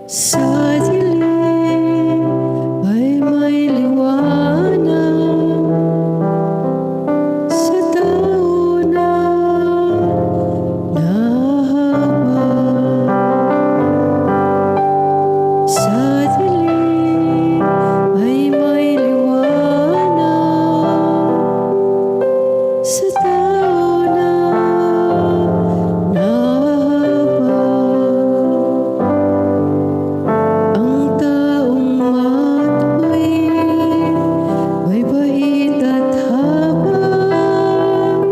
Sa dilim ay may liwanag, sa tao na nahabag. Sa dilim ay may liwanag, sa tao na nahabag. Ang taong matuwid may bait at habag,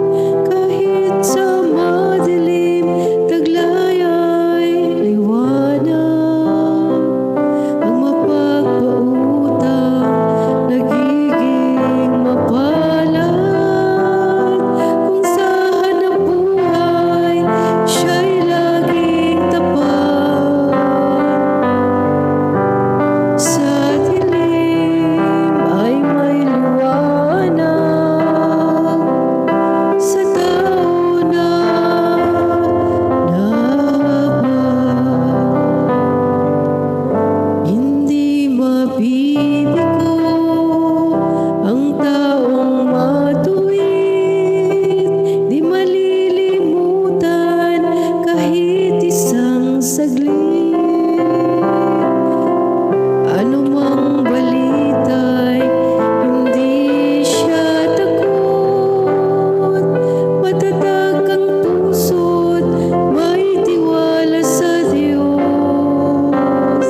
kahit sa madilim taglay ay liwanag. Ang mapagpautang nagiging mapalad, kung sa hanapbuhay siya'y laging tapat. Sa dilim ay may liwanag, sa tao na nahabag. Hindi mabibigo ang taong matuwid, di malilimutan kahit isang saglit. Anumang balita'y hindi siya takot, matatag ang puso't may tiwala sa Diyos.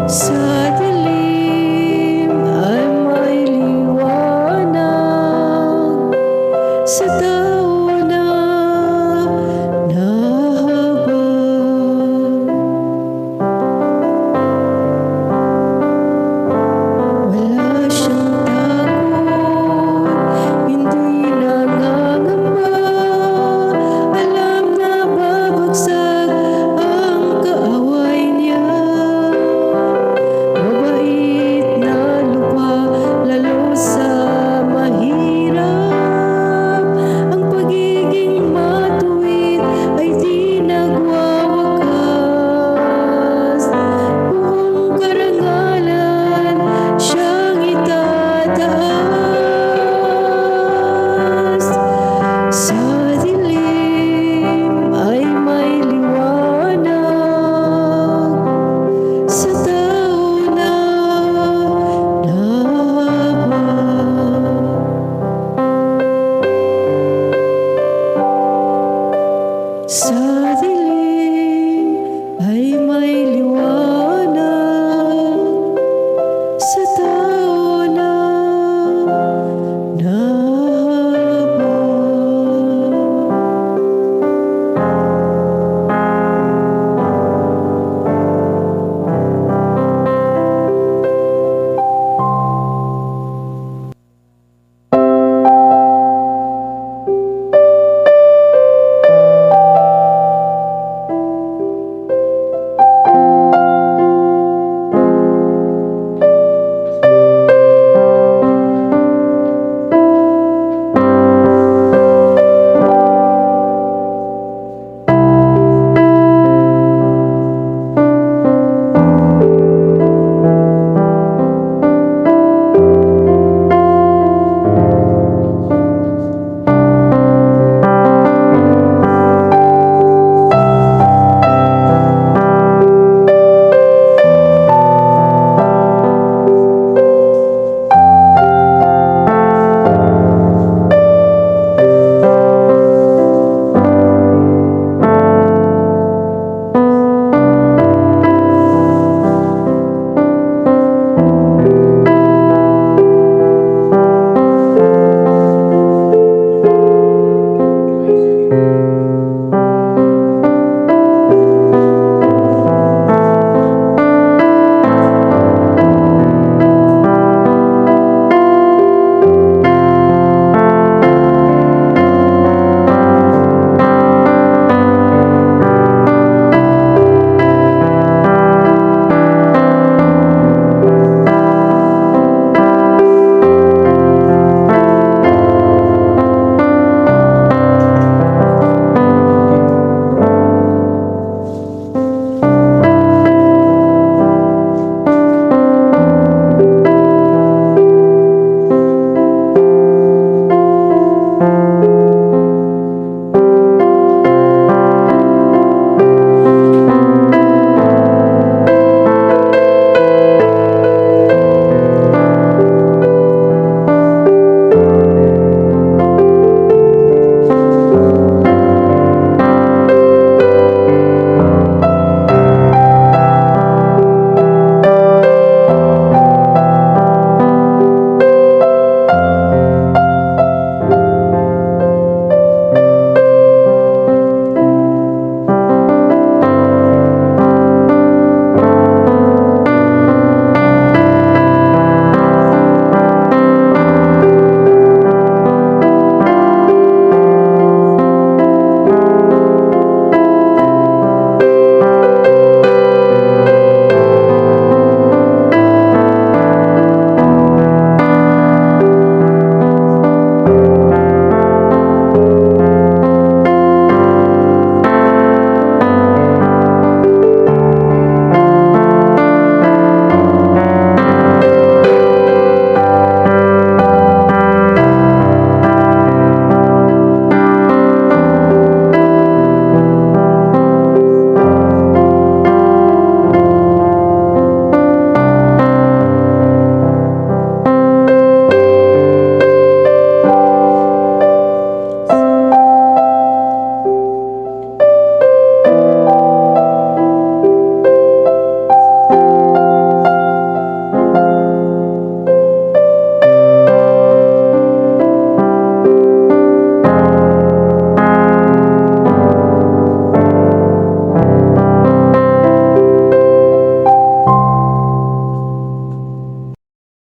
Sa dilim ay may liwanag, sa tao na nahabag. Wala siyang takot, hindi nangangamba, alam na babagsak ang kaaway niya. Mabait na lupa lalo sa mahirap, ang pagiging matuwid ay di nagwawakas. Buong karangalan siyang itataas. Sa dilim ay may liwanag, sa tao na nahabag. Sa